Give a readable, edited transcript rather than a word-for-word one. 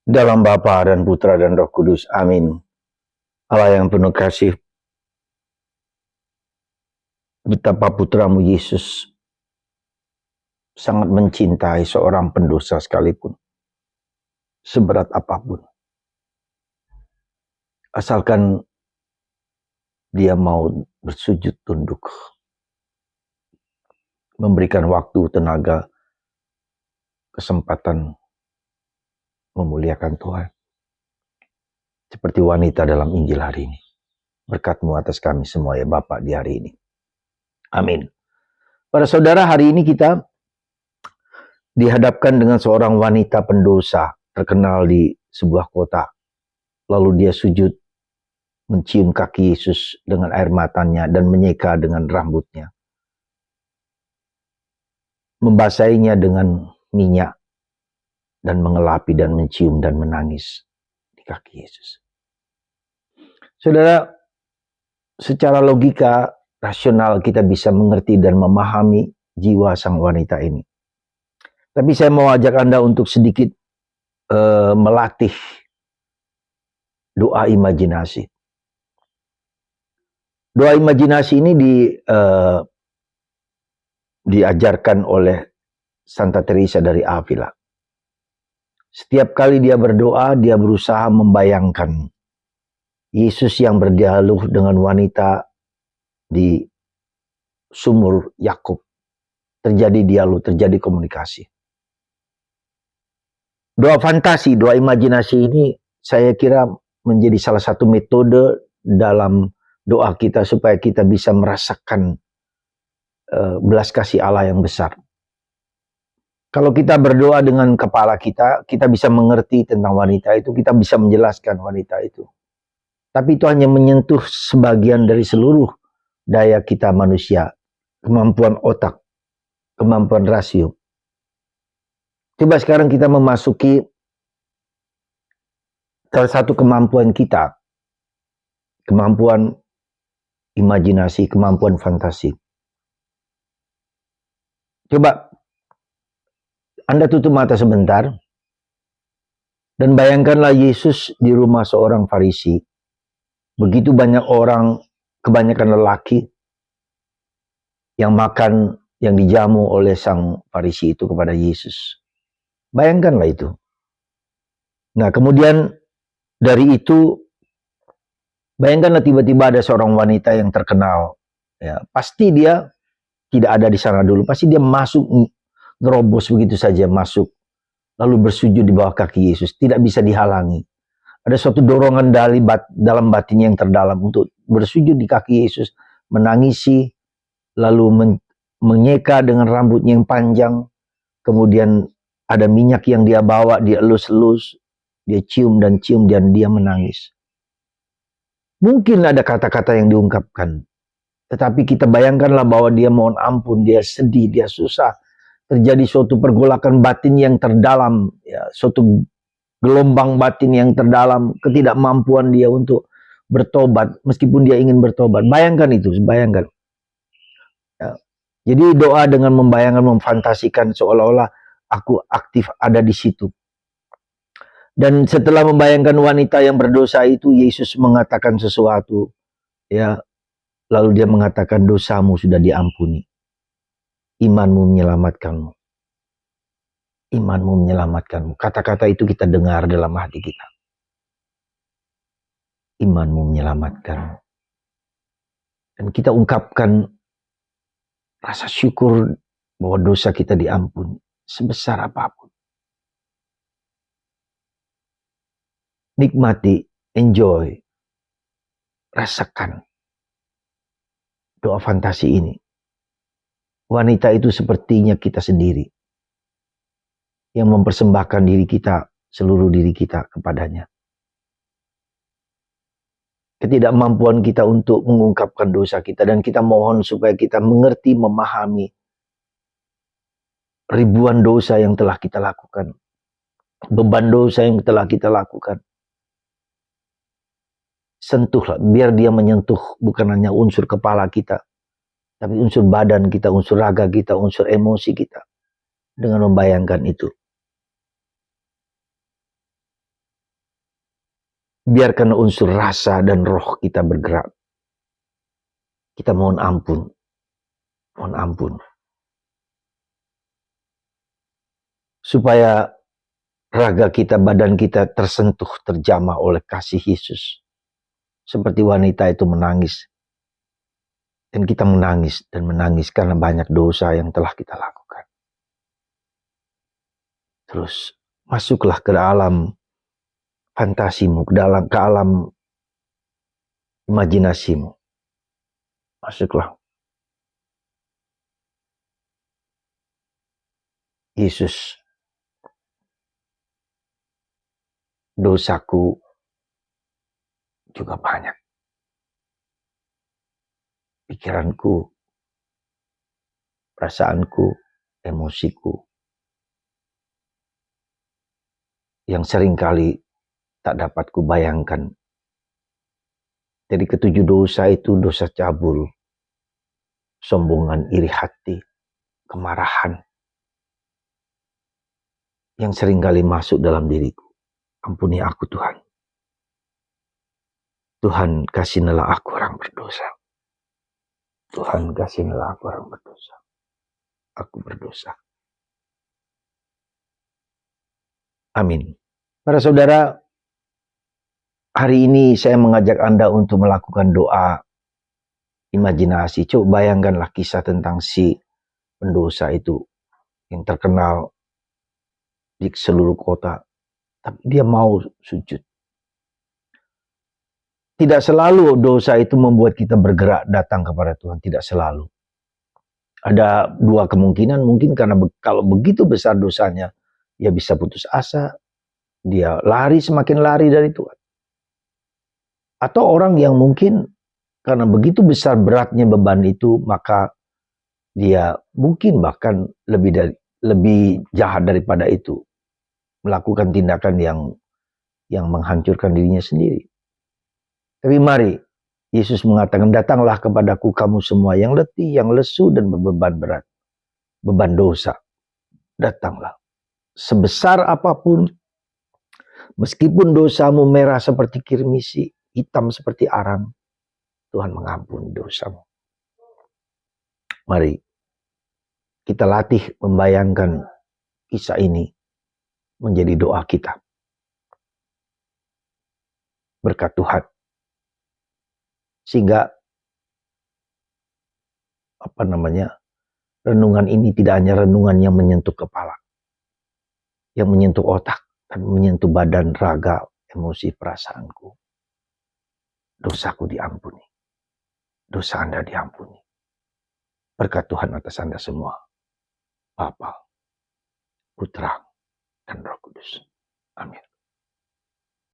Dalam Bapa dan Putra dan Roh Kudus. Amin. Allah yang penuh kasih, betapa putramu Yesus sangat mencintai seorang pendosa sekalipun, seberat apapun. Asalkan dia mau bersujud tunduk, memberikan waktu, tenaga, kesempatan memuliakan Tuhan. Seperti wanita dalam Injil hari ini. Berkat-Mu atas kami semua ya Bapa di hari ini. Amin. Para saudara, hari ini kita dihadapkan dengan seorang wanita pendosa terkenal di sebuah kota. Lalu dia sujud mencium kaki Yesus dengan air matanya dan menyeka dengan rambutnya. Membasahinya dengan minyak dan mengelapi dan mencium dan menangis di kaki Yesus. Saudara, secara logika rasional kita bisa mengerti dan memahami jiwa sang wanita ini. Tapi saya mau ajak Anda untuk sedikit melatih doa imajinasi. Doa imajinasi ini diajarkan oleh Santa Teresa dari Avila. Setiap kali dia berdoa, dia berusaha membayangkan Yesus yang berdialog dengan wanita di sumur Yakub. Terjadi dialog, terjadi komunikasi. Doa fantasi, doa imajinasi ini saya kira menjadi salah satu metode dalam doa kita supaya kita bisa merasakan belas kasih Allah yang besar. Kalau kita berdoa dengan kepala kita, kita bisa mengerti tentang wanita itu, kita bisa menjelaskan wanita itu. Tapi itu hanya menyentuh sebagian dari seluruh daya kita manusia, kemampuan otak, kemampuan rasio. Coba sekarang kita memasuki salah satu kemampuan kita, kemampuan imajinasi, kemampuan fantasi. Coba Anda tutup mata sebentar dan bayangkanlah Yesus di rumah seorang Farisi. Begitu banyak orang, kebanyakan lelaki yang makan, yang dijamu oleh sang Farisi itu kepada Yesus. Bayangkanlah itu. Nah, kemudian dari itu, bayangkanlah tiba-tiba ada seorang wanita yang terkenal. Ya, pasti dia tidak ada di sana dulu. Pasti dia masuk, nerobos begitu saja masuk. Lalu bersujud di bawah kaki Yesus. Tidak bisa dihalangi. Ada suatu dorongan dalam batinnya yang terdalam untuk bersujud di kaki Yesus. Menangisi, lalu menyeka dengan rambutnya yang panjang. Kemudian ada minyak yang dia bawa, dia elus-elus. Dia cium dan dia menangis. Mungkin ada kata-kata yang diungkapkan. Tetapi kita bayangkanlah bahwa dia mohon ampun, dia sedih, dia susah. Terjadi suatu pergolakan batin yang terdalam, ya, suatu gelombang batin yang terdalam, ketidakmampuan dia untuk bertobat, meskipun dia ingin bertobat. Bayangkan itu, bayangkan. Ya. Jadi doa dengan membayangkan, memfantasikan seolah-olah aku aktif ada di situ. Dan setelah membayangkan wanita yang berdosa itu, Yesus mengatakan sesuatu, ya. Lalu dia mengatakan dosamu sudah diampuni. Imanmu menyelamatkanmu. Imanmu menyelamatkanmu. Kata-kata itu kita dengar dalam hati kita. Imanmu menyelamatkanmu. Dan kita ungkapkan rasa syukur bahwa dosa kita diampuni. Sebesar apapun. Nikmati, enjoy, rasakan doa fantasi ini. Wanita itu sepertinya kita sendiri yang mempersembahkan diri kita, seluruh diri kita kepadanya. Ketidakmampuan kita untuk mengungkapkan dosa kita, dan kita mohon supaya kita mengerti, memahami ribuan dosa yang telah kita lakukan, beban dosa yang telah kita lakukan. Sentuhlah, biar dia menyentuh bukan hanya unsur kepala kita, tapi unsur badan kita, unsur raga kita, unsur emosi kita. Dengan membayangkan itu. biarkan unsur rasa dan roh kita bergerak. Kita mohon ampun. Mohon ampun. Supaya raga kita, badan kita tersentuh, terjamah oleh kasih Yesus. Seperti wanita itu menangis. Dan kita menangis dan menangis karena banyak dosa yang telah kita lakukan. Terus masuklah ke alam fantasimu, ke alam imajinasimu. Masuklah. Yesus, dosaku juga banyak. Pikiranku, perasaanku, emosiku, yang seringkali tak dapat kubayangkan. Jadi ketujuh dosa itu dosa cabul, sombongan, iri hati, kemarahan, yang seringkali masuk dalam diriku. Ampuni aku Tuhan. Tuhan, kasihanilah aku orang berdosa. Tuhan, kasihanilah aku orang berdosa. Aku berdosa. Amin. Para saudara, hari ini saya mengajak Anda untuk melakukan doa imajinasi. Coba bayangkanlah kisah tentang si pendosa itu yang terkenal di seluruh kota. Tapi dia mau sujud. Tidak selalu dosa itu membuat kita bergerak datang kepada Tuhan. Tidak selalu. Ada dua kemungkinan. Mungkin karena kalau begitu besar dosanya, dia bisa putus asa. Dia lari, semakin lari dari Tuhan. Atau orang yang mungkin karena begitu besar beratnya beban itu, maka dia mungkin bahkan lebih jahat daripada itu. Melakukan tindakan yang menghancurkan dirinya sendiri. Tapi mari, Yesus mengatakan, datanglah kepadaku kamu semua yang letih, yang lesu dan berbeban berat. Beban dosa. Datanglah. Sebesar apapun, meskipun dosamu merah seperti kirmisi, hitam seperti arang, Tuhan mengampuni dosamu. Mari, kita latih membayangkan kisah ini menjadi doa kita. Berkat Tuhan. Sehingga renungan ini tidak hanya renungan yang menyentuh kepala, yang menyentuh otak, tapi menyentuh badan, raga, emosi, perasaanku. Dosaku diampuni. Dosa Anda diampuni. Berkat Tuhan atas Anda semua. Bapa, Putra, dan Roh Kudus. Amin.